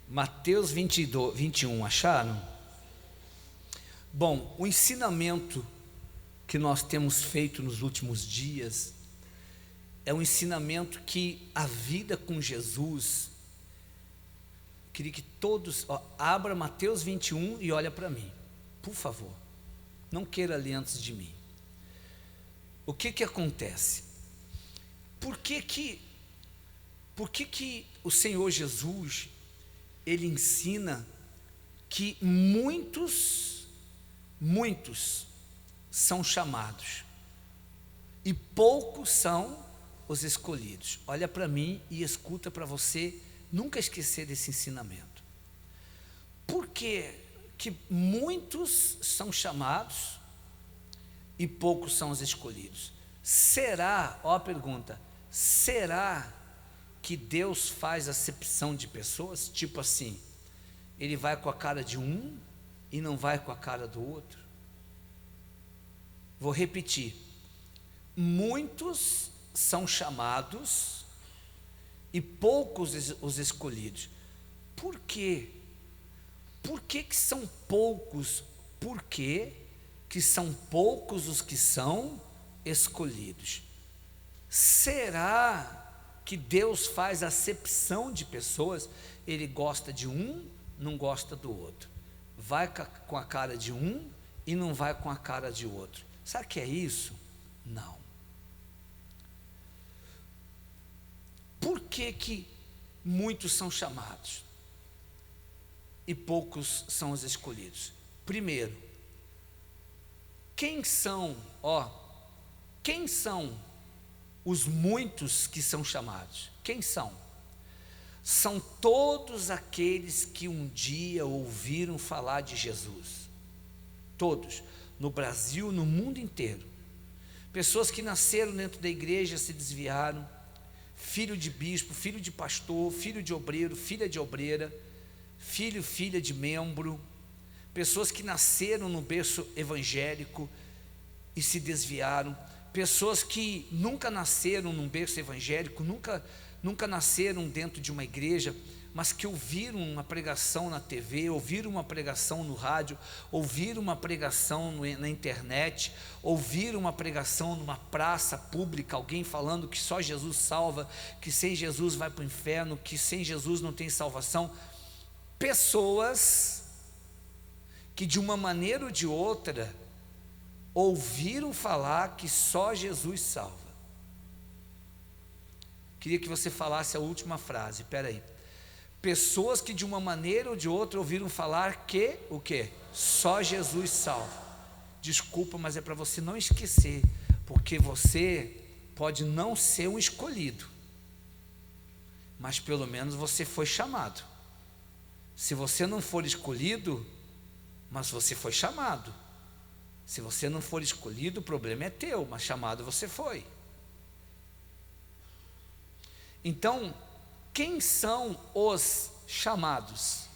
Mateus 22, 21, acharam? Bom, o ensinamento que nós temos feito nos últimos dias é um ensinamento que a vida com Jesus, queria que todos, abra Mateus 21 e olha para mim, por favor, não queira ler antes de mim. O que acontece? Por que o Senhor Jesus, Ele ensina que muitos são chamados e poucos são os escolhidos? Olha para mim e escuta, para você nunca esquecer desse ensinamento. Por que muitos são chamados e poucos são os escolhidos? Será, ó a pergunta, será que Deus faz acepção de pessoas? Tipo assim, Ele vai com a cara de um e não vai com a cara do outro? Vou repetir, muitos são chamados e poucos os escolhidos. Por quê? Por que são poucos? Por que são poucos os que são escolhidos? Será que Deus faz acepção de pessoas? Ele gosta de um, não gosta do outro, vai com a cara de um e não vai com a cara de outro. Sabe o que é isso? Não. Por que muitos são chamados e poucos são os escolhidos? Primeiro, quem são os muitos que são chamados? Quem são? São todos aqueles que um dia ouviram falar de Jesus. Todos, no Brasil, no mundo inteiro. Pessoas que nasceram dentro da igreja, se desviaram, filho de bispo, filho de pastor, filho de obreiro, filha de obreira, filha de membro, pessoas que nasceram no berço evangélico e se desviaram, pessoas que nunca nasceram num berço evangélico, nunca nasceram dentro de uma igreja, mas que ouviram uma pregação na TV, ouviram uma pregação no rádio, ouviram uma pregação na internet, ouviram uma pregação numa praça pública, alguém falando que só Jesus salva, que sem Jesus vai para o inferno, que sem Jesus não tem salvação. Pessoas que de uma maneira ou de outra ouviram falar que só Jesus salva. Queria que você falasse a última frase, espera aí. Pessoas que de uma maneira ou de outra ouviram falar que, o quê? Só Jesus salva. Desculpa, mas é para você não esquecer, porque você pode não ser um escolhido, mas pelo menos você foi chamado. Se você não for escolhido, mas você foi chamado. Se você não for escolhido, o problema é teu, mas chamado você foi. Então, quem são os chamados?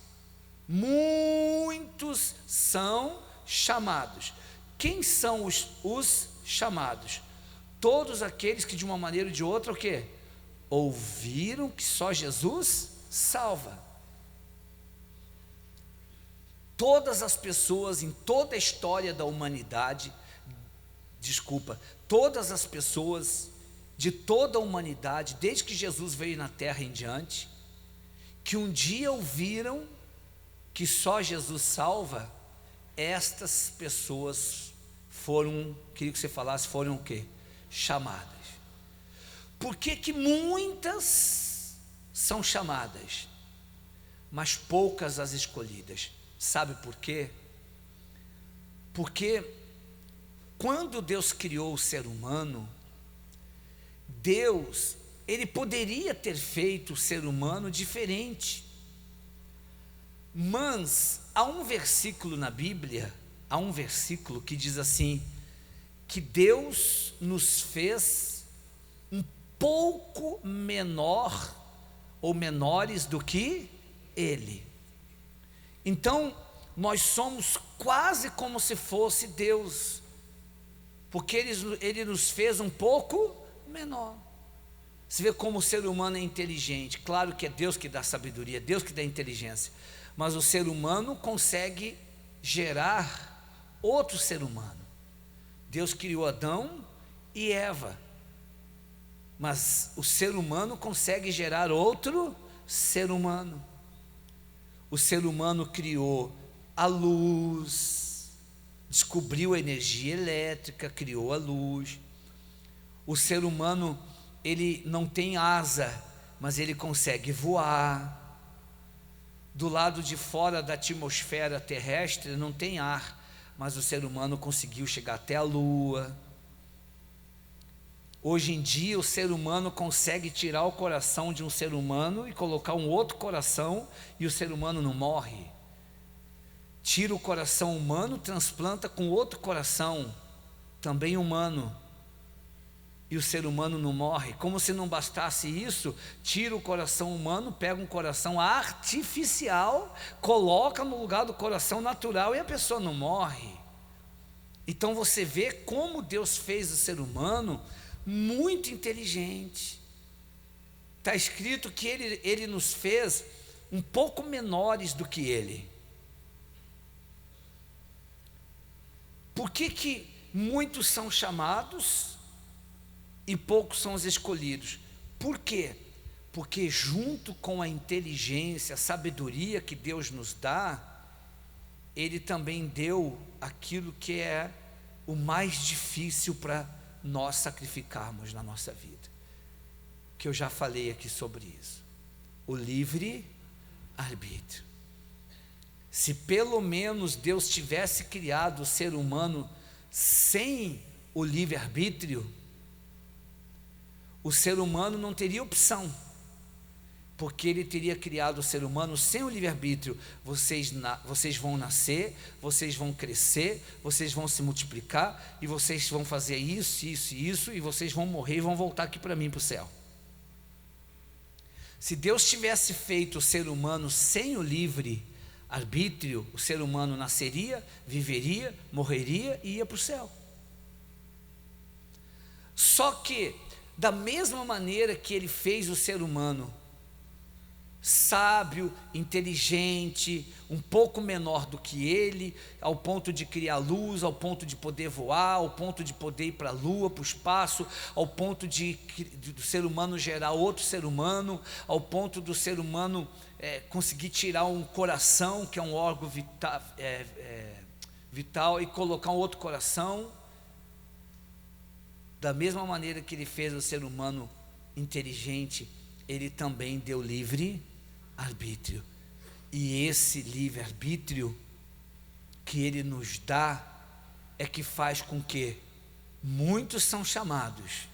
Muitos são chamados. Quem são os chamados? Todos aqueles que de uma maneira ou de outra, o quê? Ouviram que só Jesus salva. Todas as pessoas em toda a história da humanidade, todas as pessoas de toda a humanidade, desde que Jesus veio na terra em diante, que um dia ouviram que só Jesus salva, estas pessoas foram, queria que você falasse, foram o quê? Chamadas. Por que muitas são chamadas, mas poucas as escolhidas? Sabe por quê? Porque quando Deus criou o ser humano, Deus, Ele poderia ter feito o ser humano diferente, mas há um versículo na Bíblia, há um versículo que diz assim, que Deus nos fez um pouco menor, ou menores do que Ele. Então, nós somos quase como se fosse Deus, porque Ele nos fez um pouco menor. Você vê como o ser humano é inteligente. Claro que é Deus que dá sabedoria, é Deus que dá inteligência, mas o ser humano consegue gerar outro ser humano. Deus criou Adão e Eva, mas o ser humano consegue gerar outro ser humano. O ser humano criou a luz, descobriu a energia elétrica, criou a luz. O ser humano, ele não tem asa, mas ele consegue voar. Do lado de fora da atmosfera terrestre não tem ar, mas o ser humano conseguiu chegar até a lua. Hoje em dia o ser humano consegue tirar o coração de um ser humano e colocar um outro coração, e o ser humano não morre. Tira o coração humano, transplanta com outro coração, também humano, e o ser humano não morre. Como se não bastasse isso, tira o coração humano, pega um coração artificial, coloca no lugar do coração natural, e a pessoa não morre. Então você vê como Deus fez o ser humano muito inteligente. Está escrito que ele nos fez um pouco menores do que ele. Por que muitos são chamados e poucos são os escolhidos? Por quê? Porque junto com a inteligência, a sabedoria que Deus nos dá, Ele também deu aquilo que é o mais difícil para nós sacrificarmos na nossa vida, que eu já falei aqui sobre isso: o livre-arbítrio. Se pelo menos Deus tivesse criado o ser humano sem o livre-arbítrio, o ser humano não teria opção, porque Ele teria criado o ser humano sem o livre-arbítrio. Vocês vão nascer, vocês vão crescer, vocês vão se multiplicar, e vocês vão fazer isso, isso e isso, e vocês vão morrer e vão voltar aqui para mim, para o céu. Se Deus tivesse feito o ser humano sem o livre-arbítrio, o ser humano nasceria, viveria, morreria e ia para o céu. Só que, da mesma maneira que Ele fez o ser humano sábio, inteligente, um pouco menor do que ele, ao ponto de criar luz, ao ponto de poder voar, ao ponto de poder ir para a lua, para o espaço, ao ponto do ser humano gerar outro ser humano, ao ponto do ser humano conseguir tirar um coração, que é um órgão vital, e colocar um outro coração. Da mesma maneira que Ele fez o ser humano inteligente, Ele também deu livre-arbítrio. E esse livre-arbítrio que Ele nos dá é que faz com que muitos são chamados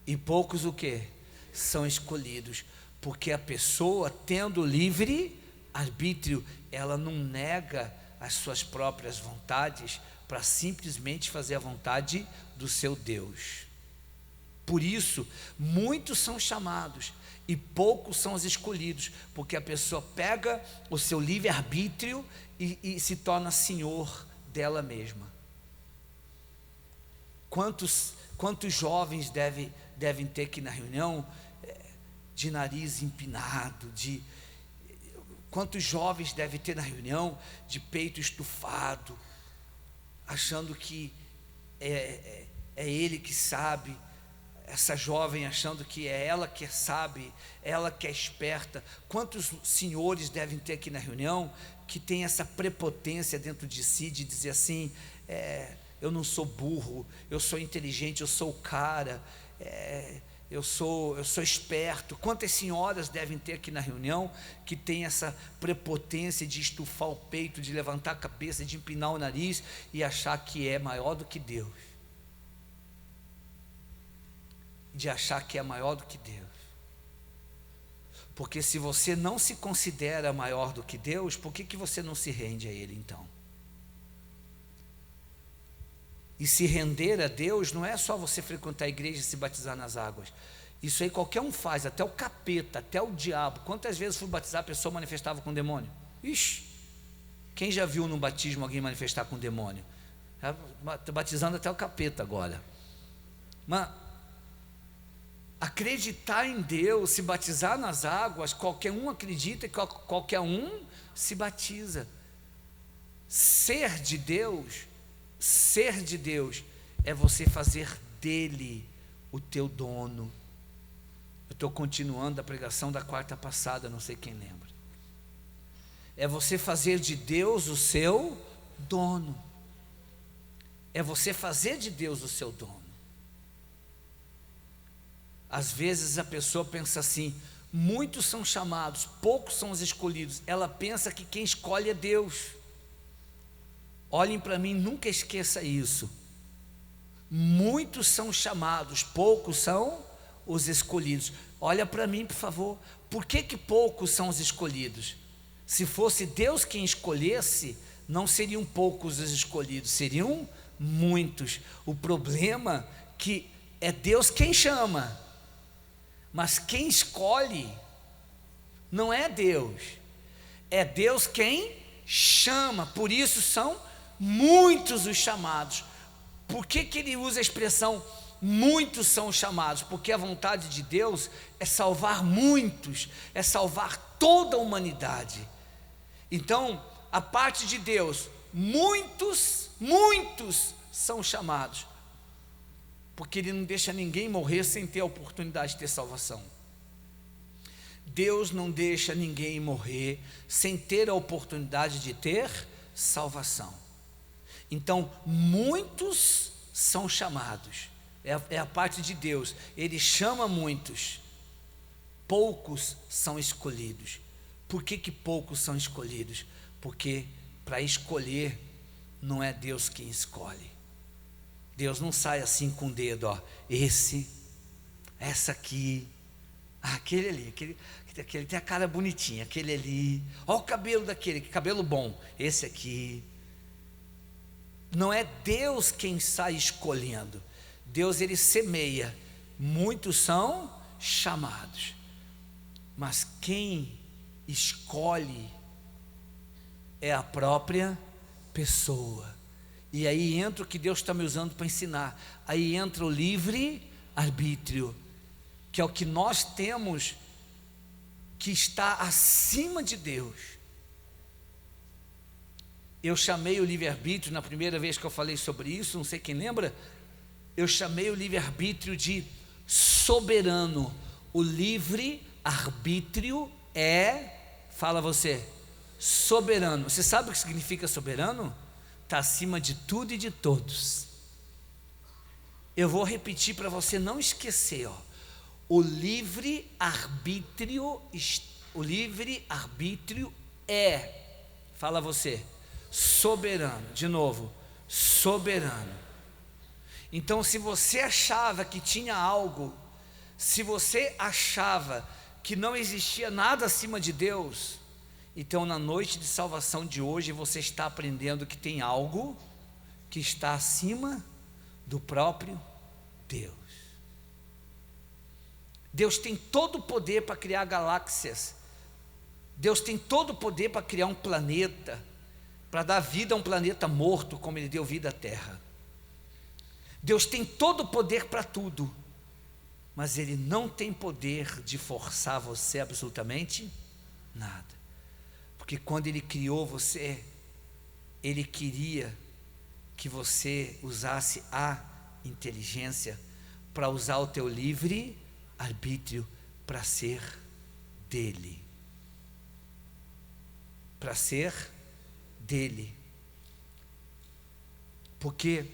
e poucos o quê? São escolhidos. Porque a pessoa, tendo livre-arbítrio, ela não nega as suas próprias vontades para simplesmente fazer a vontade do seu Deus. Por isso, muitos são chamados e poucos são os escolhidos, porque a pessoa pega o seu livre-arbítrio e se torna senhor dela mesma. Quantos jovens devem ter aqui na reunião de nariz empinado, quantos jovens devem ter na reunião de peito estufado, achando que é ele que sabe, essa jovem achando que é ela que sabe, ela que é esperta. Quantos senhores devem ter aqui na reunião que tem essa prepotência dentro de si, de dizer assim, eu não sou burro, eu sou inteligente, eu sou o cara, eu sou esperto. Quantas senhoras devem ter aqui na reunião que tem essa prepotência de estufar o peito, de levantar a cabeça, de empinar o nariz e achar que é maior do que Deus, de achar que é maior do que Deus? Porque se você não se considera maior do que Deus, por que você não se rende a Ele então? E se render a Deus não é só você frequentar a igreja e se batizar nas águas. Isso aí qualquer um faz, até o capeta, até o diabo. Quantas vezes fui batizar, a pessoa manifestava com demônio? Ixi, quem já viu num batismo alguém manifestar com demônio? Estou batizando até o capeta agora. Mas acreditar em Deus, se batizar nas águas, qualquer um acredita e qualquer um se batiza. Ser de Deus é você fazer dele o teu dono. Eu estou continuando a pregação da quarta passada, não sei quem lembra. É você fazer de Deus o seu dono. É você fazer de Deus o seu dono. Às vezes a pessoa pensa assim: muitos são chamados, poucos são os escolhidos. Ela pensa que quem escolhe é Deus. Olhem para mim, nunca esqueça isso. Muitos são chamados, poucos são os escolhidos. Olha para mim, por favor. Por que poucos são os escolhidos? Se fosse Deus quem escolhesse, não seriam poucos os escolhidos, seriam muitos. O problema é que é Deus quem chama, mas quem escolhe não é Deus, é Deus quem chama. Por isso são muitos os chamados. Por que ele usa a expressão muitos são chamados? Porque a vontade de Deus é salvar muitos, é salvar toda a humanidade. Então, a parte de Deus, muitos são chamados, porque Ele não deixa ninguém morrer sem ter a oportunidade de ter salvação. Deus não deixa ninguém morrer sem ter a oportunidade de ter salvação. Então, muitos são chamados, é a parte de Deus. Ele chama muitos, poucos são escolhidos. Por que poucos são escolhidos? Porque para escolher não é Deus quem escolhe. Deus não sai assim com o dedo, ó, essa aqui, aquele ali, aquele tem a cara bonitinha, aquele ali, ó o cabelo daquele, que cabelo bom, esse aqui. Não é Deus quem sai escolhendo. Deus, ele semeia. Muitos são chamados, mas quem escolhe é a própria pessoa. E aí entra o que Deus está me usando para ensinar. Aí entra o livre-arbítrio, que é o que nós temos, que está acima de Deus. Eu chamei o livre-arbítrio, na primeira vez que eu falei sobre isso, não sei quem lembra, eu chamei o livre-arbítrio de soberano. O livre-arbítrio fala você, soberano. Você sabe o que significa soberano? Está acima de tudo e de todos. Eu vou repetir para você não esquecer, ó. O livre-arbítrio fala você, soberano. De novo, soberano. Então, se você achava que tinha algo, se você achava que não existia nada acima de Deus, então na noite de salvação de hoje você está aprendendo que tem algo que está acima do próprio Deus. Deus tem todo o poder para criar galáxias. Deus tem todo o poder para criar um planeta, para dar vida a um planeta morto, como Ele deu vida à Terra. Deus tem todo o poder para tudo, mas Ele não tem poder de forçar você absolutamente nada. Porque quando Ele criou você, Ele queria que você usasse a inteligência para usar o teu livre-arbítrio para ser dele. Para ser dele. Porque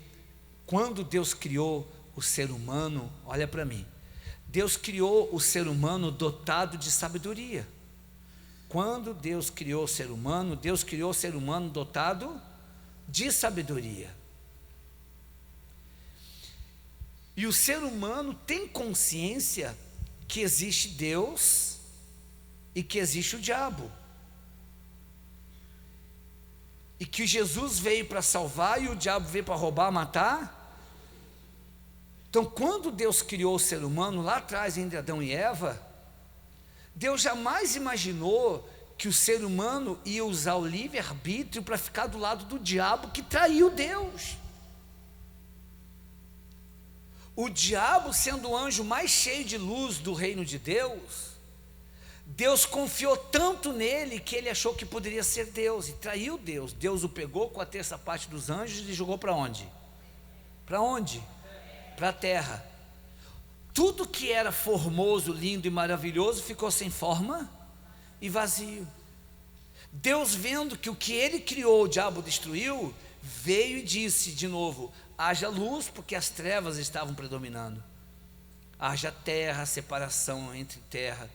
quando Deus criou o ser humano, olha para mim, Deus criou o ser humano dotado de sabedoria. Quando Deus criou o ser humano dotado de sabedoria. E o ser humano tem consciência que existe Deus e que existe o diabo. E que Jesus veio para salvar e o diabo veio para roubar, matar. Então, quando Deus criou o ser humano, lá atrás, entre Adão e Eva, Deus jamais imaginou que o ser humano ia usar o livre-arbítrio para ficar do lado do diabo que traiu Deus. O diabo, sendo o anjo mais cheio de luz do reino de Deus, Deus confiou tanto nele que ele achou que poderia ser Deus e traiu Deus. Deus o pegou com a terça parte dos anjos e jogou para onde? Para onde? Para a terra. Tudo que era formoso, lindo e maravilhoso ficou sem forma e vazio. Deus, vendo que o que ele criou o diabo destruiu, veio e disse de novo: haja luz, porque as trevas estavam predominando. Haja terra, separação entre terra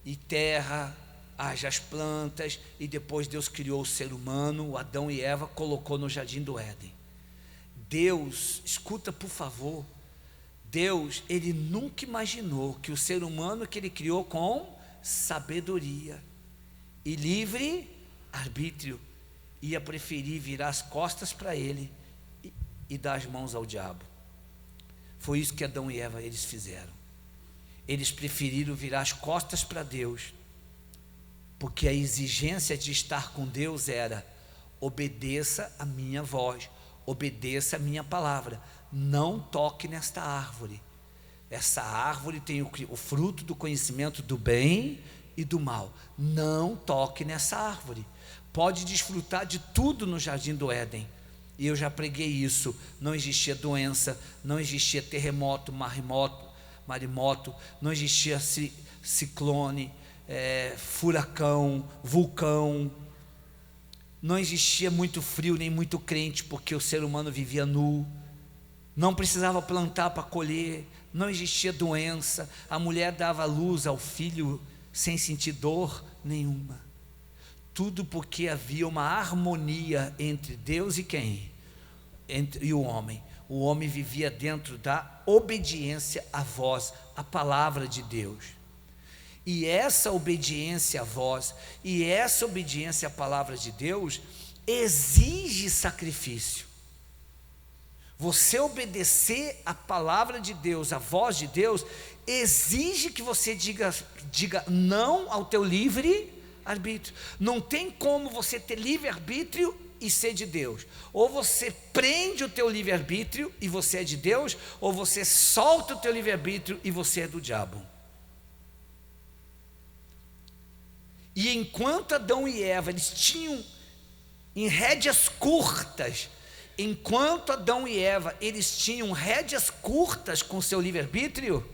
e terra, haja as plantas. E depois Deus criou o ser humano, o Adão e Eva, colocou no jardim do Éden. Deus, escuta por favor, Deus, ele nunca imaginou que o ser humano que ele criou com sabedoria e livre arbítrio ia preferir virar as costas para ele e dar as mãos ao diabo. Foi isso que Adão e Eva eles fizeram. Eles preferiram virar as costas para Deus, porque a exigência de estar com Deus era: obedeça a minha voz, obedeça a minha palavra, não toque nesta árvore. Essa árvore tem o fruto do conhecimento do bem e do mal. Não toque nessa árvore. Pode desfrutar de tudo no jardim do Éden. E eu já preguei isso. Não existia doença, não existia terremoto, maremoto, não existia ciclone, furacão, vulcão. Não existia muito frio nem muito quente, porque o ser humano vivia nu. Não precisava plantar para colher, não existia doença. A mulher dava luz ao filho sem sentir dor nenhuma. Tudo porque havia uma harmonia entre Deus e quem? E o homem. O homem vivia dentro da obediência à voz, à palavra de Deus. E essa obediência à voz e essa obediência à palavra de Deus exige sacrifício. Você obedecer à palavra de Deus, à voz de Deus, exige que você diga não ao teu livre arbítrio. Não tem como você ter livre arbítrio e ser de Deus. Ou você prende o teu livre arbítrio e você é de Deus, ou você solta o teu livre arbítrio e você é do diabo. E enquanto Adão e Eva eles tinham em rédeas curtas, rédeas curtas com seu livre-arbítrio,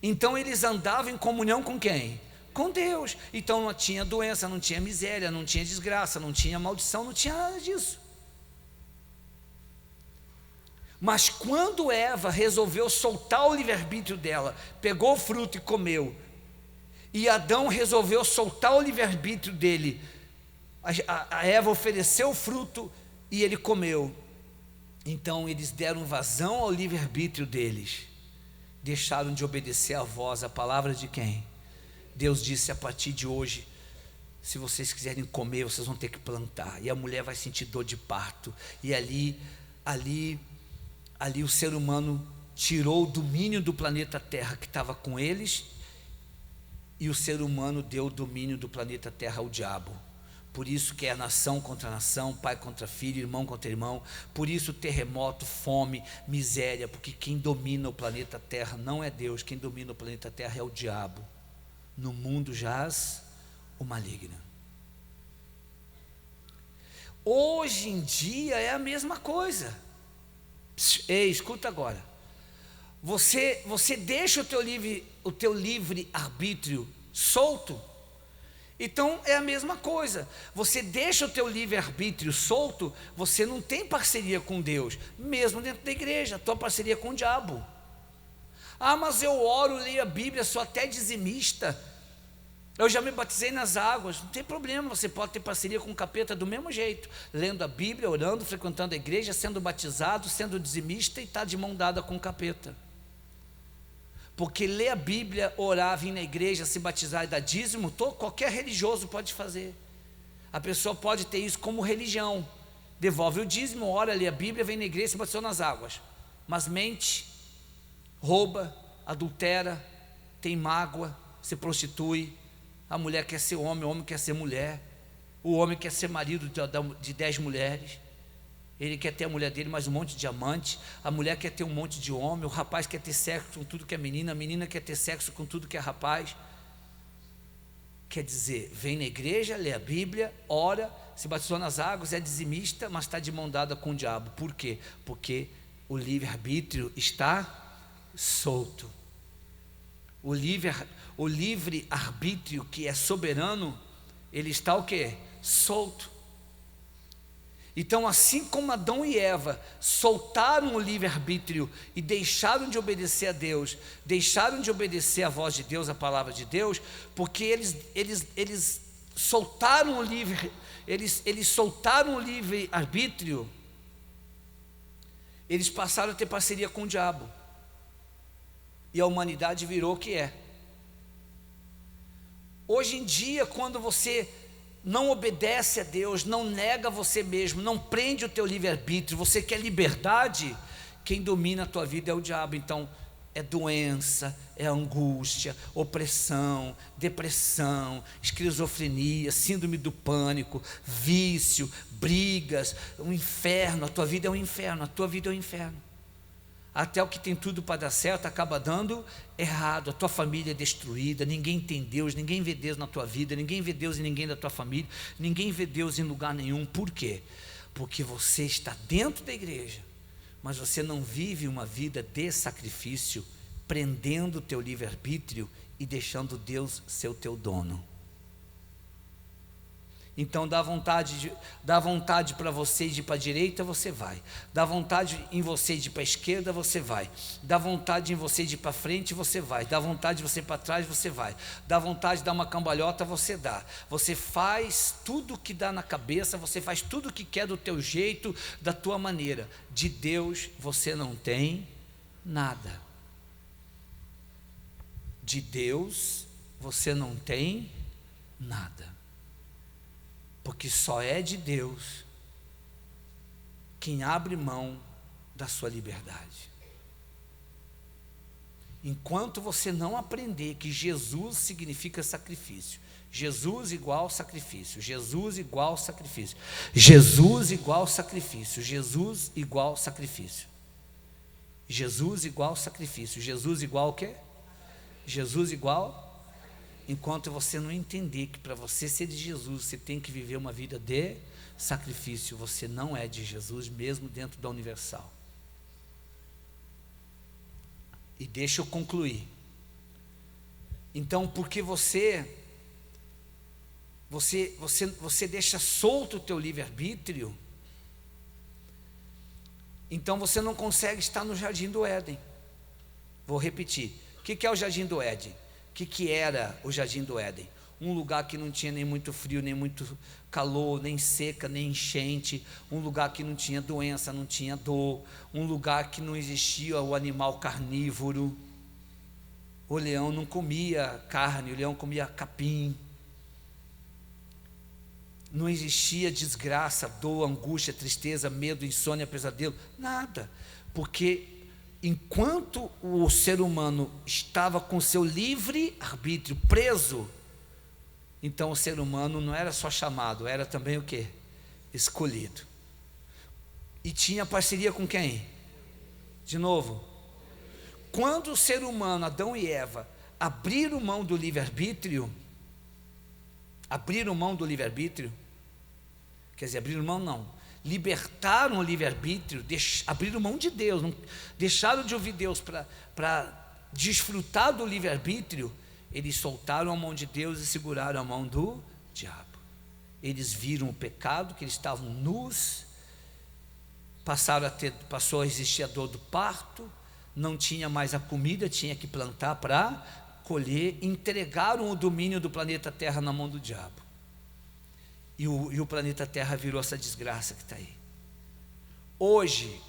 então eles andavam em comunhão com quem? Com Deus. Então não tinha doença, não tinha miséria, não tinha desgraça, não tinha maldição, não tinha nada disso. Mas quando Eva resolveu soltar o livre-arbítrio dela, pegou o fruto e comeu, e Adão resolveu soltar o livre-arbítrio dele, a Eva ofereceu o fruto e ele comeu. Então eles deram vazão ao livre-arbítrio deles, deixaram de obedecer a voz, a palavra de quem? Deus disse: a partir de hoje, se vocês quiserem comer, vocês vão ter que plantar. E a mulher vai sentir dor de parto. E ali o ser humano tirou o domínio do planeta Terra que estava com eles, e o ser humano deu o domínio do planeta Terra ao diabo. Por isso que é nação contra nação, pai contra filho, irmão contra irmão. Por isso terremoto, fome, miséria, porque quem domina o planeta Terra não é Deus, quem domina o planeta Terra é o diabo. No mundo jaz o maligno. Hoje em dia é a mesma coisa. Ei, escuta agora. Você deixa o teu livre arbítrio solto? Então é a mesma coisa. Você deixa o teu livre-arbítrio solto, você não tem parceria com Deus, mesmo dentro da igreja, a tua parceria com o diabo. Ah, mas eu oro, leio a Bíblia, sou até dizimista, eu já me batizei nas águas. Não tem problema, você pode ter parceria com o capeta do mesmo jeito, lendo a Bíblia, orando, frequentando a igreja, sendo batizado, sendo dizimista e está de mão dada com o capeta. Porque ler a Bíblia, orar, vir na igreja, se batizar e dar dízimo, qualquer religioso pode fazer. A pessoa pode ter isso como religião. Devolve o dízimo, ora, lê a Bíblia, vem na igreja e se batizou nas águas. Mas mente, rouba, adultera, tem mágoa, se prostitui. A mulher quer ser homem, o homem quer ser mulher. O homem quer ser marido de 10 mulheres. Ele quer ter a mulher dele mais um monte de diamante, a mulher quer ter um monte de homem, o rapaz quer ter sexo com tudo que é menina, a menina quer ter sexo com tudo que é rapaz. Quer dizer, vem na igreja, lê a Bíblia, ora, se batizou nas águas, é dizimista, mas está de mão dada com o diabo. Por quê? Porque o livre-arbítrio está solto. O livre-arbítrio que é soberano, ele está o quê? Solto. Então, assim como Adão e Eva soltaram o livre-arbítrio e deixaram de obedecer a Deus, deixaram de obedecer a voz de Deus, a palavra de Deus, porque eles soltaram o eles soltaram o livre-arbítrio, eles passaram a ter parceria com o diabo, e a humanidade virou o que é. Hoje em dia, quando você não obedece a Deus, não nega você mesmo, não prende o teu livre-arbítrio, você quer liberdade, quem domina a tua vida é o diabo. Então é doença, é angústia, opressão, depressão, esquizofrenia, síndrome do pânico, vício, brigas, um inferno. A tua vida é um inferno, a tua vida é um inferno. Até o que tem tudo para dar certo acaba dando errado. A tua família é destruída, ninguém tem Deus, ninguém vê Deus na tua vida, ninguém vê Deus em ninguém da tua família, ninguém vê Deus em lugar nenhum. Por quê? Porque você está dentro da igreja, mas você não vive uma vida de sacrifício, prendendo o teu livre-arbítrio e deixando Deus ser o teu dono. Então dá vontade para você de ir para a direita, você vai. Dá vontade em você de ir para a esquerda, você vai. Dá vontade em você de ir para frente, você vai. Dá vontade de você ir para trás, você vai. Dá vontade de dar uma cambalhota, você dá. Você faz tudo o que dá na cabeça, você faz tudo o que quer do teu jeito, da tua maneira. De Deus você não tem nada. De Deus você não tem nada. Porque só é de Deus quem abre mão da sua liberdade. Enquanto você não aprender que Jesus significa sacrifício, Jesus igual sacrifício, Jesus igual sacrifício, Jesus igual sacrifício, Jesus igual sacrifício, Jesus igual sacrifício, Jesus igual o quê? Jesus igual. Enquanto você não entender que para você ser de Jesus, você tem que viver uma vida de sacrifício, você não é de Jesus, mesmo dentro da Universal. E deixa eu concluir. Então, porque você deixa solto o teu livre-arbítrio, então você não consegue estar no Jardim do Éden. Vou repetir. O que é o Jardim do Éden? O que era o Jardim do Éden? Um lugar que não tinha nem muito frio, nem muito calor, nem seca, nem enchente, um lugar que não tinha doença, não tinha dor, um lugar que não existia o animal carnívoro. O leão não comia carne, o leão comia capim. Não existia desgraça, dor, angústia, tristeza, medo, insônia, pesadelo, nada, porque enquanto o ser humano estava com seu livre-arbítrio preso, então o ser humano não era só chamado, era também o quê? Escolhido. E tinha parceria com quem? De novo, quando o ser humano, Adão e Eva, abriram mão do livre-arbítrio, quer dizer, abriram mão não, libertaram o livre-arbítrio, abriram mão de Deus, não, deixaram de ouvir Deus para desfrutar do livre-arbítrio, eles soltaram a mão de Deus e seguraram a mão do diabo. Eles viram o pecado, que eles estavam nus, passou a existir a dor do parto, não tinha mais a comida, tinha que plantar para colher, entregaram o domínio do planeta Terra na mão do diabo. E o planeta Terra virou essa desgraça que está aí. Hoje,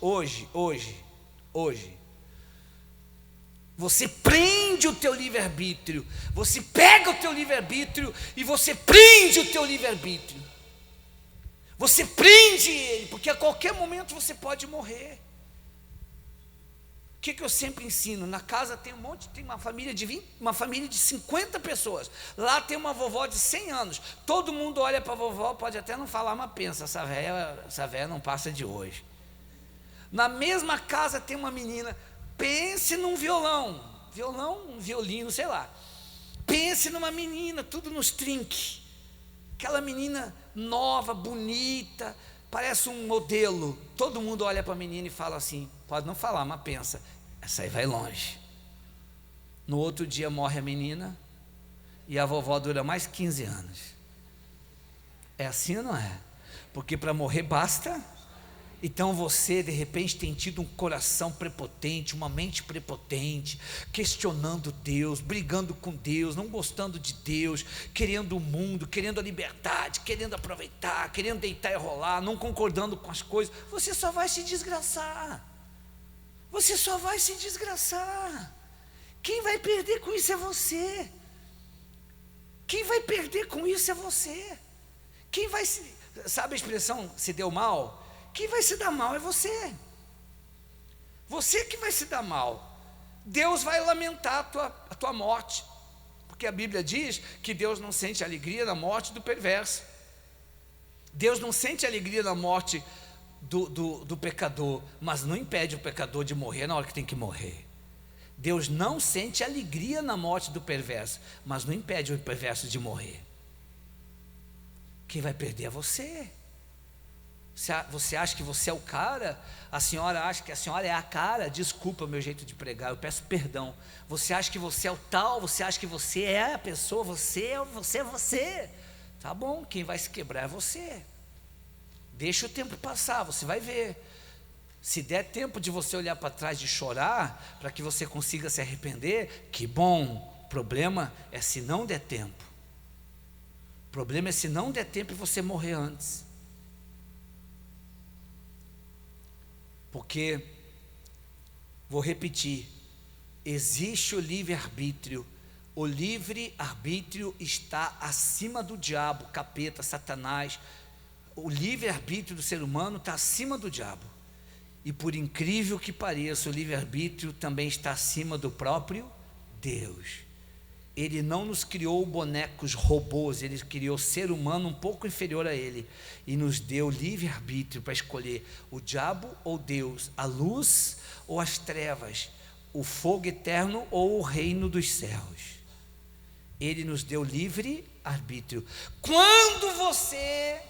você prende o teu livre-arbítrio, você pega o teu livre-arbítrio e você prende o teu livre-arbítrio. Você prende ele, porque a qualquer momento você pode morrer. que eu sempre ensino? Na casa tem tem uma família de 20, uma família de 50 pessoas. Lá tem uma vovó de 100 anos. Todo mundo olha para a vovó, pode até não falar, mas pensa, essa véia não passa de hoje. Na mesma casa tem uma menina, pense num um violino, sei lá. Pense numa menina, tudo nos trinques. Aquela menina nova, bonita, parece um modelo. Todo mundo olha para a menina e fala assim, pode não falar, mas pensa, essa aí vai longe. No outro dia morre a menina e a vovó dura mais 15 anos. É assim ou não é? Porque para morrer basta. Então você de repente tem tido um coração prepotente, uma mente prepotente, questionando Deus, brigando com Deus, não gostando de Deus, querendo o mundo, querendo a liberdade, querendo aproveitar, querendo deitar e rolar, não concordando com as coisas. Você só vai se desgraçar. Você só vai se desgraçar. Quem vai perder com isso é você. Quem vai perder com isso é você. Quem vai se... Sabe a expressão, se deu mal? Quem vai se dar mal é você. Você que vai se dar mal. Deus vai lamentar a tua morte. Porque a Bíblia diz que Deus não sente alegria na morte do perverso. Deus não sente alegria na morte do pecador, mas não impede o pecador de morrer na hora que tem que morrer. Deus não sente alegria na morte do perverso, mas não impede o perverso de morrer. Quem vai perder é você. Você acha que você é o cara? A senhora acha que a senhora é a cara? Desculpa o meu jeito de pregar, eu peço perdão. Você acha que você é o tal? Você acha que você é a pessoa? Você é você. Tá bom, quem vai se quebrar é você. Deixa o tempo passar, você vai ver. Se der tempo de você olhar para trás e chorar, para que você consiga se arrepender, que bom. O problema é se não der tempo. O problema é se não der tempo e você morrer antes. Porque, vou repetir, existe o livre-arbítrio. O livre-arbítrio está acima do diabo, capeta, Satanás. O livre-arbítrio do ser humano está acima do diabo. E por incrível que pareça, o livre-arbítrio também está acima do próprio Deus. Ele não nos criou bonecos robôs, Ele criou ser humano um pouco inferior a Ele e nos deu livre-arbítrio para escolher o diabo ou Deus, a luz ou as trevas, o fogo eterno ou o reino dos céus. Ele nos deu livre-arbítrio. Quando você,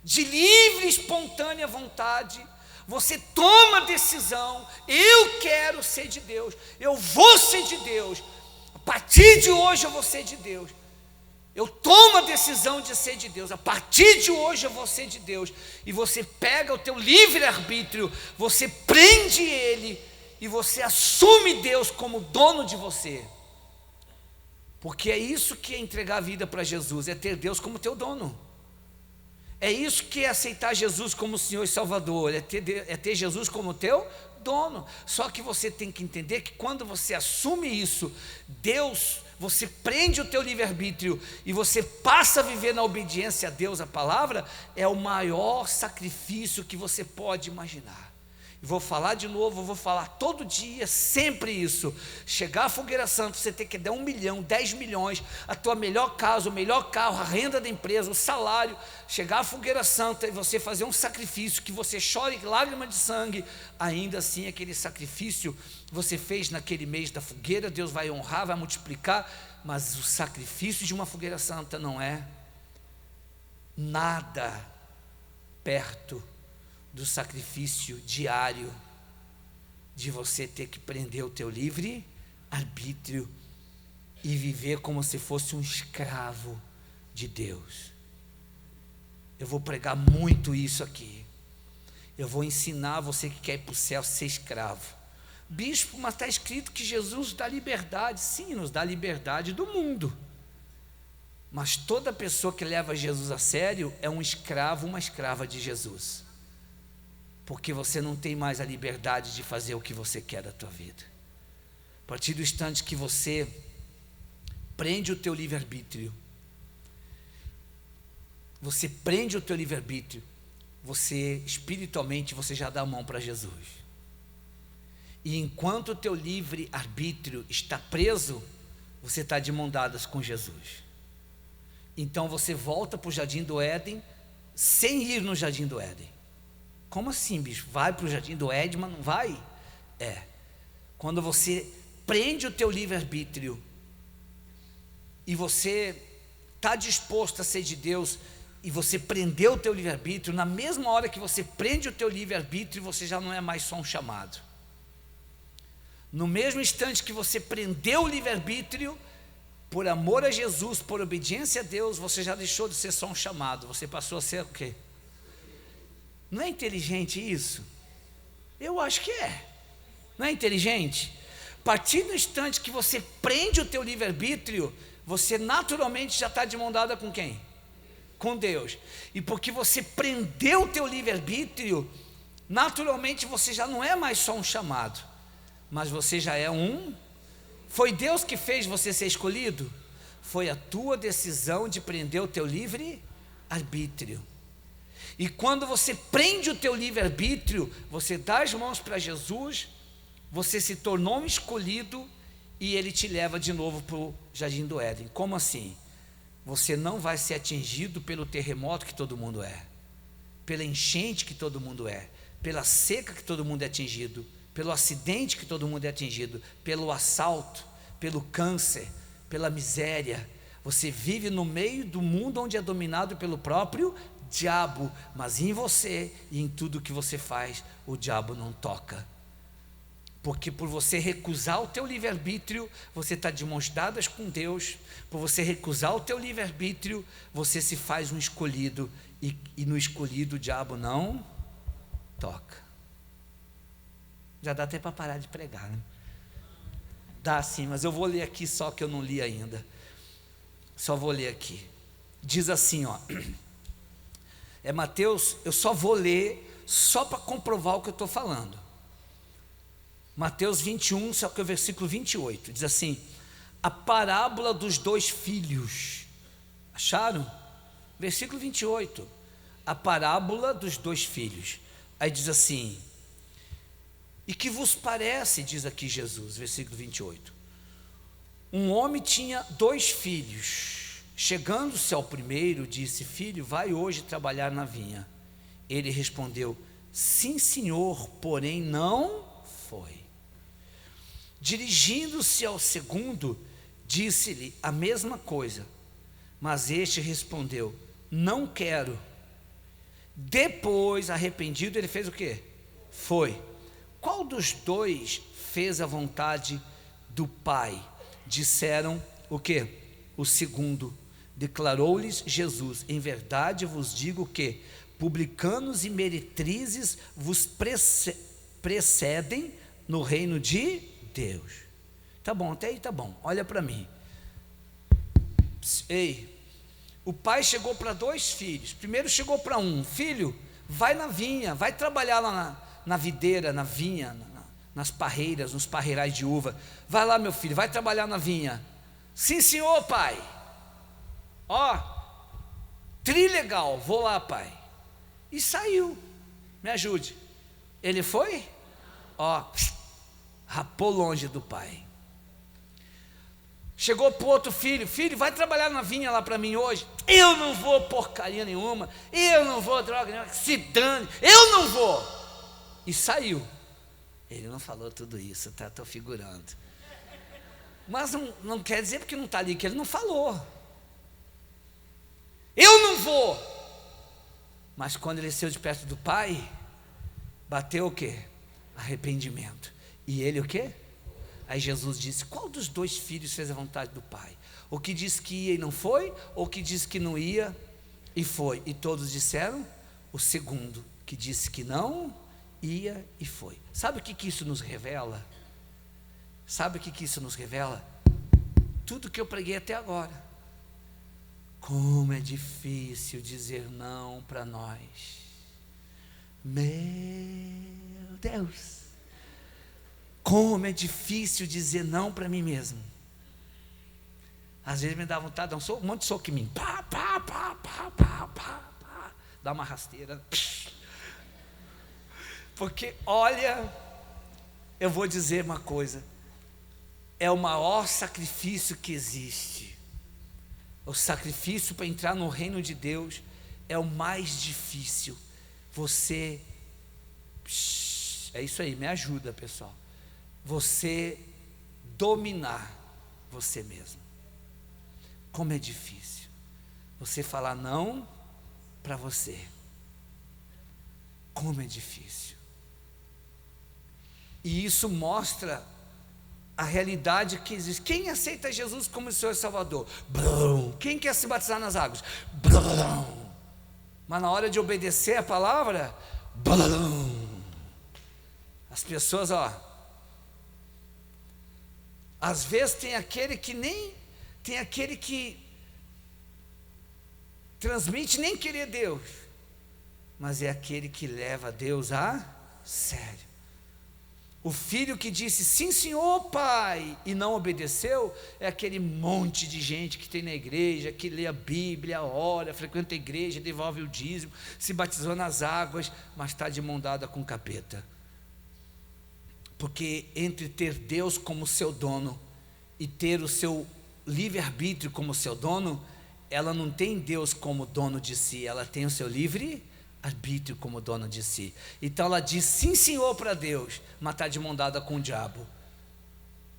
de livre e espontânea vontade, você toma a decisão, eu quero ser de Deus, eu vou ser de Deus, a partir de hoje eu vou ser de Deus. Eu tomo a decisão de ser de Deus. A partir de hoje eu vou ser de Deus. E você pega o teu livre-arbítrio, você prende ele e você assume Deus como dono de você. Porque é isso que é entregar a vida para Jesus, é ter Deus como teu dono. É isso que é aceitar Jesus como Senhor e Salvador, é ter Jesus como teu dono. Só que você tem que entender que quando você assume isso, Deus, você prende o teu livre-arbítrio e você passa a viver na obediência a Deus, a palavra, é o maior sacrifício que você pode imaginar. Vou falar de novo, vou falar todo dia, sempre isso. Chegar à Fogueira Santa, você tem que dar 1 milhão, 10 milhões, a tua melhor casa, o melhor carro, a renda da empresa, o salário. Chegar à Fogueira Santa e você fazer um sacrifício que você chore lágrima de sangue, ainda assim aquele sacrifício você fez naquele mês da fogueira, Deus vai honrar, vai multiplicar, mas o sacrifício de uma Fogueira Santa não é nada perto do sacrifício diário de você ter que prender o teu livre-arbítrio e viver como se fosse um escravo de Deus. Eu vou pregar muito isso aqui. Eu vou ensinar você que quer ir para o céu ser escravo. Bispo, mas está escrito que Jesus dá liberdade. Sim, nos dá liberdade do mundo. Mas toda pessoa que leva Jesus a sério é um escravo, uma escrava de Jesus. Porque você não tem mais a liberdade de fazer o que você quer da tua vida. A partir do instante que você prende o teu livre-arbítrio, você prende o teu livre-arbítrio, você espiritualmente você já dá a mão para Jesus. E enquanto o teu livre-arbítrio está preso, você está de mão dadas com Jesus. Então você volta para o Jardim do Éden, sem ir no Jardim do Éden. Como assim, bicho? Vai para o Jardim do Éden, mas não vai? Quando você prende o teu livre-arbítrio, e você está disposto a ser de Deus, e você prendeu o teu livre-arbítrio, na mesma hora que você prende o teu livre-arbítrio, você já não é mais só um chamado. No mesmo instante que você prendeu o livre-arbítrio, por amor a Jesus, por obediência a Deus, você já deixou de ser só um chamado, você passou a ser o quê? Não é inteligente isso? Eu acho que é. Não é inteligente? A partir do instante que você prende o teu livre-arbítrio, você naturalmente já está de mão dada com quem? Com Deus. E porque você prendeu o teu livre-arbítrio, naturalmente você já não é mais só um chamado, mas você já é um. Foi Deus que fez você ser escolhido? Foi a tua decisão de prender o teu livre-arbítrio. E quando você prende o teu livre-arbítrio, você dá as mãos para Jesus, você se tornou um escolhido, e Ele te leva de novo para o Jardim do Éden. Como assim? Você não vai ser atingido pelo terremoto que todo mundo é, pela enchente que todo mundo é, pela seca que todo mundo é atingido, pelo acidente que todo mundo é atingido, pelo assalto, pelo câncer, pela miséria. Você vive no meio do mundo onde é dominado pelo próprio diabo, mas em você e em tudo que você faz, o diabo não toca. Porque por você recusar o teu livre-arbítrio, você está de mãos dadas com Deus. Por você recusar o teu livre-arbítrio, você se faz um escolhido, e no escolhido o diabo não toca. Já dá até para parar de pregar, né? Dá sim, mas eu vou ler aqui só que eu não li ainda. Só vou ler aqui. Diz assim, é Mateus, eu só vou ler só para comprovar o que eu estou falando. Mateus 21, só que é o versículo 28, diz assim: a parábola dos dois filhos. Acharam? Versículo 28, a parábola dos dois filhos. Aí diz assim: e que vos parece, diz aqui Jesus, versículo 28, um homem tinha 2 filhos. Chegando-se ao primeiro, disse: filho, vai hoje trabalhar na vinha. Ele respondeu: sim, senhor, porém não foi. Dirigindo-se ao segundo, disse-lhe a mesma coisa, mas este respondeu: não quero. Depois, arrependido, ele fez o quê? Foi. Qual dos 2 fez a vontade do pai? Disseram o quê? O segundo. Declarou-lhes Jesus: em verdade vos digo que publicanos e meretrizes vos precedem no reino de Deus. Tá bom, até aí tá bom. Olha para mim. Ei, o pai chegou para 2 filhos. Primeiro chegou para um: filho, vai na vinha, vai trabalhar lá na videira, na vinha, nas parreiras, nos parreirais de uva. Vai lá, meu filho, vai trabalhar na vinha. Sim, senhor, pai. Trilegal, vou lá, pai. E saiu. Me ajude. Ele foi? Rapou longe do pai. Chegou para o outro filho: filho, vai trabalhar na vinha lá para mim hoje. Eu não vou, porcaria nenhuma. Eu não vou, droga nenhuma. Se dane, eu não vou. E saiu. Ele não falou tudo isso, tá? Estou figurando. Mas não quer dizer porque não está ali que ele não falou. Eu não vou. Mas quando ele saiu de perto do pai, bateu o quê? Arrependimento. E ele o quê? Aí Jesus disse: qual dos 2 filhos fez a vontade do pai? O que disse que ia e não foi? Ou o que disse que não ia e foi? E todos disseram: o segundo, que disse que não ia e foi. Sabe o que isso nos revela? Sabe o que isso nos revela? Tudo que eu preguei até agora. Como é difícil dizer não para nós. Meu Deus, como é difícil dizer não para mim mesmo. Às vezes me dá vontade de dar um monte de soco em mim. Pá, pá, pá, pá, pá, pá, pá. Dá uma rasteira. Porque olha, eu vou dizer uma coisa: é o maior sacrifício que existe. O sacrifício para entrar no reino de Deus é o mais difícil. Você, é isso aí, me ajuda, pessoal. Você dominar você mesmo. Como é difícil você falar não para você. Como é difícil. E isso mostra a realidade que existe. Quem aceita Jesus como Senhor e Salvador? Blum. Quem quer se batizar nas águas? Blum. Mas na hora de obedecer a palavra, blum. As pessoas, às vezes tem aquele que transmite nem querer Deus, mas é aquele que leva Deus a sério. O filho que disse sim senhor pai e não obedeceu é aquele monte de gente que tem na igreja, que lê a Bíblia, ora, frequenta a igreja, devolve o dízimo, se batizou nas águas, mas está de mão dada com o capeta. Porque entre ter Deus como seu dono e ter o seu livre-arbítrio como seu dono, ela não tem Deus como dono de si, ela tem o seu livre-arbítrio como dono de si. Então ela diz sim senhor para Deus, mas está de mão dada com o diabo,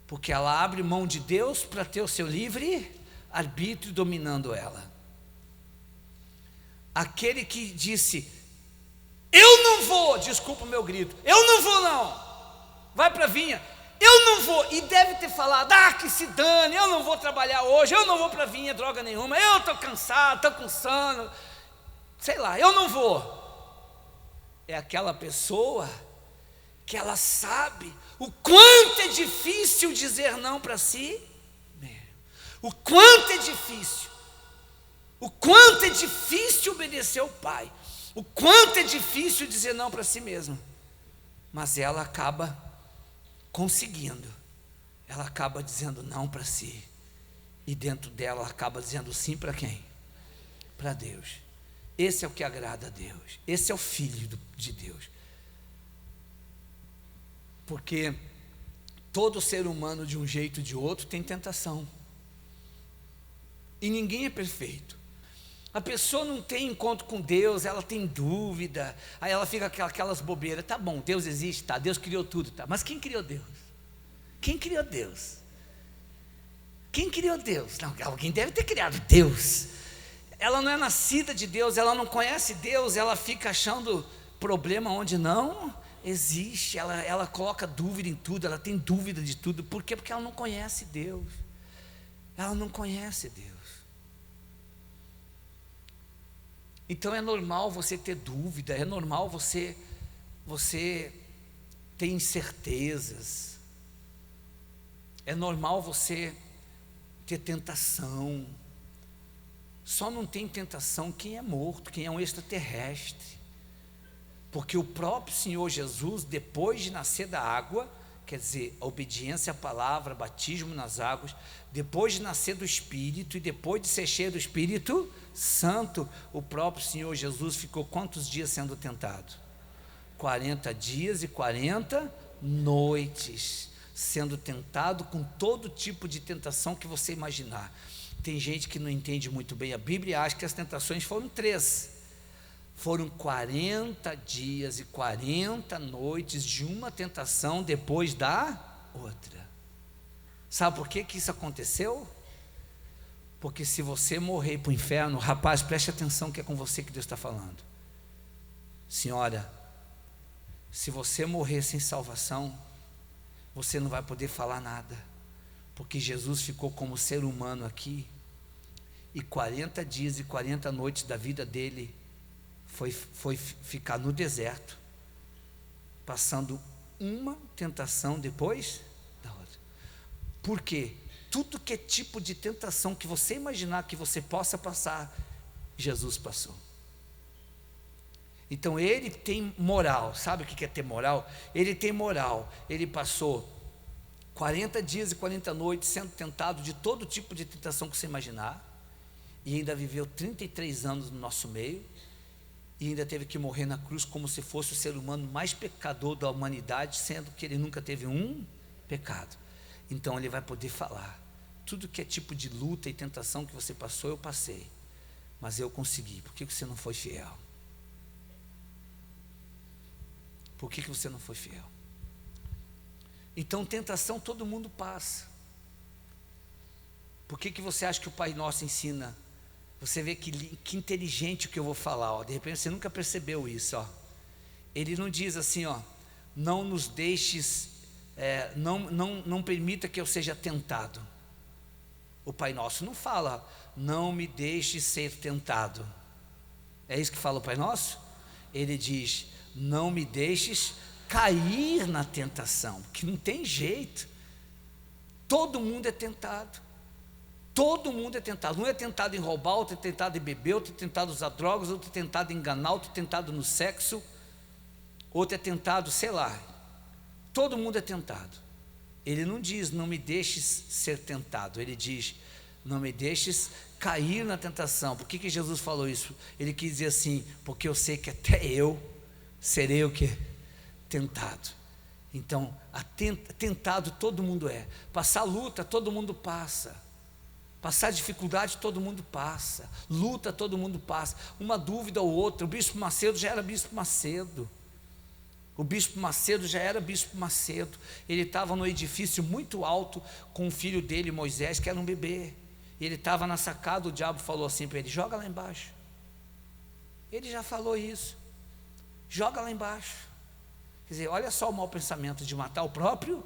porque ela abre mão de Deus para ter o seu livre-arbítrio dominando ela. Aquele que disse eu não vou, desculpa o meu grito, eu não vou não, vai para a vinha, eu não vou, e deve ter falado, que se dane, eu não vou trabalhar hoje, eu não vou para a vinha droga nenhuma, eu estou cansado, estou com sono, sei lá, eu não vou. É aquela pessoa que ela sabe o quanto é difícil dizer não para si mesmo, o quanto é difícil obedecer ao pai, o quanto é difícil dizer não para si mesma, mas ela acaba conseguindo, ela acaba dizendo não para si, e dentro dela ela acaba dizendo sim para quem? Para Deus. Esse é o que agrada a Deus, esse é o Filho de Deus. Porque todo ser humano, de um jeito ou de outro, tem tentação, e ninguém é perfeito. A pessoa não tem encontro com Deus, ela tem dúvida, aí ela fica aquelas bobeiras. Tá bom, Deus existe, tá, Deus criou tudo, tá, mas quem criou Deus? Quem criou Deus? Quem criou Deus? Não, alguém deve ter criado Deus. Ela não é nascida de Deus, ela não conhece Deus, ela fica achando problema onde não existe, ela coloca dúvida em tudo, ela tem dúvida de tudo. Por quê? Porque ela não conhece Deus, ela não conhece Deus. Então é normal você ter dúvida, é normal você ter incertezas, é normal você ter tentação. Só não tem tentação quem é morto, quem é um extraterrestre, porque o próprio Senhor Jesus, depois de nascer da água, quer dizer, a obediência à palavra, batismo nas águas, depois de nascer do Espírito e depois de ser cheio do Espírito Santo, o próprio Senhor Jesus ficou quantos dias sendo tentado? 40 dias e 40 noites, sendo tentado com todo tipo de tentação que você imaginar. Tem gente que não entende muito bem a Bíblia e acha que as tentações foram 3. Foram 40 dias e 40 noites de uma tentação depois da outra. Sabe por que isso aconteceu? Porque se você morrer para o inferno, rapaz, preste atenção que é com você que Deus está falando. Senhora, se você morrer sem salvação, você não vai poder falar nada, porque Jesus ficou como ser humano aqui, e 40 dias e 40 noites da vida dele foi ficar no deserto, passando uma tentação depois da outra. Por quê? Tudo que é tipo de tentação que você imaginar que você possa passar, Jesus passou. Então ele tem moral. Sabe o que é ter moral? Ele tem moral. Ele passou 40 dias e 40 noites sendo tentado de todo tipo de tentação que você imaginar, e ainda viveu 33 anos no nosso meio, e ainda teve que morrer na cruz como se fosse o ser humano mais pecador da humanidade, sendo que ele nunca teve um pecado. Então ele vai poder falar: tudo que é tipo de luta e tentação que você passou, eu passei, mas eu consegui. Por que você não foi fiel? Por que você não foi fiel? Então, tentação todo mundo passa. Por que você acha que o Pai Nosso ensina? Você vê que inteligente o que eu vou falar, ó. De repente você nunca percebeu isso, ó. Ele não diz assim, ó: não nos deixes, não permita que eu seja tentado. O Pai Nosso não fala: não me deixe ser tentado. É isso que fala o Pai Nosso? Ele diz: não me deixes cair na tentação, que não tem jeito. Todo mundo é tentado. Todo mundo é tentado. Um é tentado em roubar, outro é tentado em beber, outro é tentado em usar drogas, outro é tentado em enganar, outro é tentado no sexo, outro é tentado, sei lá. Todo mundo é tentado. Ele não diz: não me deixes ser tentado. Ele diz: não me deixes cair na tentação. Por que Jesus falou isso? Ele quis dizer assim: porque eu sei que até eu serei o que? Tentado. Então, tentado todo mundo é. Passar luta todo mundo passa. Passar dificuldade todo mundo passa. Luta todo mundo passa. Uma dúvida ou outra. O bispo Macedo já era bispo Macedo. O bispo Macedo já era bispo Macedo. Ele estava no edifício muito alto com o filho dele, Moisés, que era um bebê. Ele estava na sacada, o diabo falou assim para ele: joga lá embaixo. Ele já falou isso: joga lá embaixo. Quer dizer, olha só o mau pensamento de matar o próprio,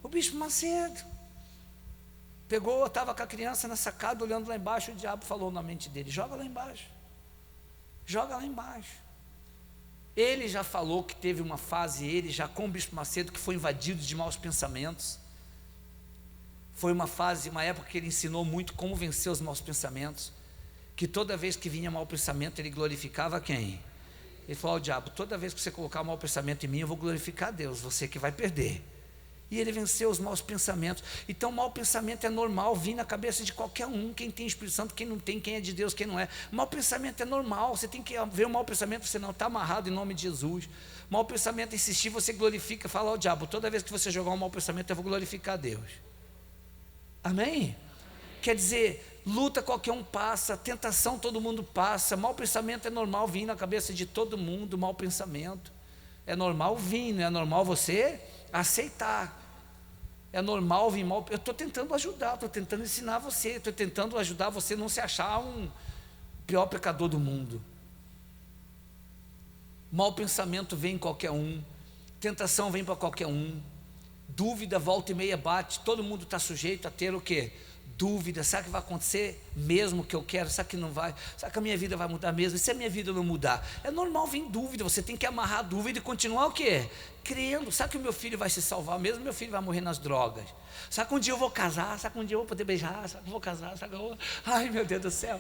o bispo Macedo. Pegou, estava com a criança na sacada, olhando lá embaixo, o diabo falou na mente dele: joga lá embaixo. Joga lá embaixo. Ele já falou que teve uma fase, ele já com o bispo Macedo, que foi invadido de maus pensamentos. Foi uma fase, uma época que ele ensinou muito como vencer os maus pensamentos. Que toda vez que vinha mau pensamento, ele glorificava quem? Ele falou ao diabo: toda vez que você colocar um mau pensamento em mim, eu vou glorificar a Deus, você que vai perder. E ele venceu os maus pensamentos. Então, mau pensamento é normal vir na cabeça de qualquer um. Quem tem Espírito Santo, quem não tem, quem é de Deus, quem não é. Mau pensamento é normal. Você tem que ver o mau pensamento, você não está amarrado em nome de Jesus. Mau pensamento é insistir, você glorifica, fala ao diabo: toda vez que você jogar um mau pensamento, eu vou glorificar a Deus. Amém? Quer dizer, luta qualquer um passa, tentação todo mundo passa, mau pensamento é normal vir na cabeça de todo mundo. Mau pensamento é normal vir, não é normal você aceitar. É normal vir mal. Eu estou tentando ajudar, estou tentando ensinar você, estou tentando ajudar você a não se achar um pior pecador do mundo. Mau pensamento vem em qualquer um, tentação vem para qualquer um, dúvida volta e meia bate, todo mundo está sujeito a ter o quê? Dúvida. Será que vai acontecer mesmo o que eu quero? Será que não vai? Será que a minha vida vai mudar mesmo? E se a minha vida não mudar? É normal vir dúvida, você tem que amarrar a dúvida e continuar o quê? Crendo. Será que o meu filho vai se salvar mesmo? Meu filho vai morrer nas drogas? Será que um dia eu vou casar? Será que um dia eu vou poder beijar? Será que eu vou casar? Será que eu vou... Ai, meu Deus do céu.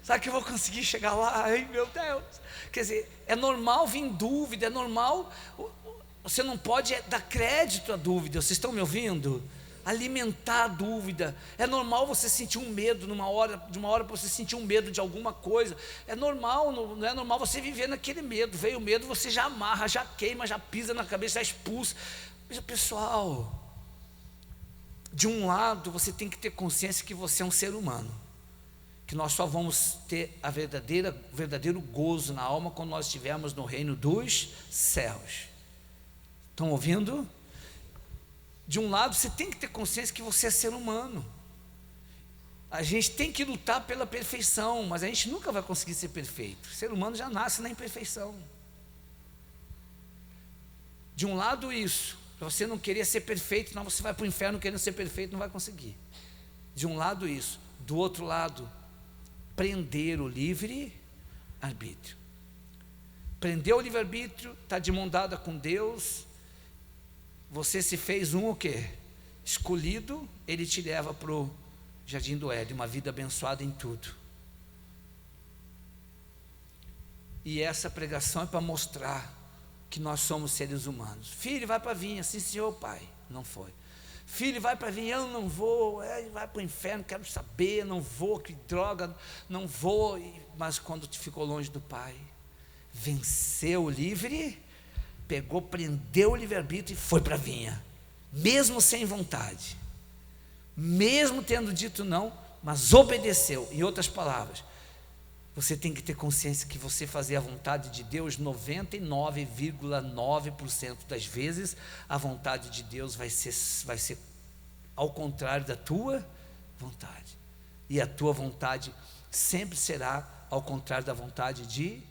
Será que eu vou conseguir chegar lá? Ai, meu Deus. Quer dizer, é normal vir dúvida, é normal. Você não pode dar crédito à dúvida. Vocês estão me ouvindo? Alimentar a dúvida. É normal você sentir um medo de uma hora você sentir um medo de alguma coisa. É normal, não é normal você viver naquele medo. Veio o medo, você já amarra, já queima, já pisa na cabeça, já expulsa. Mas, pessoal, de um lado você tem que ter consciência que você é um ser humano, que nós só vamos ter verdadeiro gozo na alma quando nós estivermos no reino dos céus. Estão ouvindo? De um lado, você tem que ter consciência que você é ser humano. A gente tem que lutar pela perfeição, mas a gente nunca vai conseguir ser perfeito. O ser humano já nasce na imperfeição. De um lado isso, para você não querer ser perfeito, senão você vai para o inferno querendo ser perfeito, não vai conseguir. De um lado isso, do outro lado, prender o livre-arbítrio. Prender o livre-arbítrio, está de mão dada com Deus. Você se fez o quê? Escolhido, Ele te leva para o Jardim do Éden, uma vida abençoada em tudo. E essa pregação é para mostrar que nós somos seres humanos. Filho, vai para a vinha. Sim, senhor, pai. Não foi. Filho, vai para a vinha. Eu não vou. Vai para o inferno, quero saber, não vou, que droga, não vou. E mas quando ficou longe do Pai, venceu o livre, pegou, prendeu o livre-arbítrio e foi para a vinha, mesmo sem vontade, mesmo tendo dito não, mas obedeceu. Em outras palavras, você tem que ter consciência que você fazer a vontade de Deus, 99,9% das vezes, a vontade de Deus vai ser ao contrário da tua vontade, e a tua vontade sempre será ao contrário da vontade de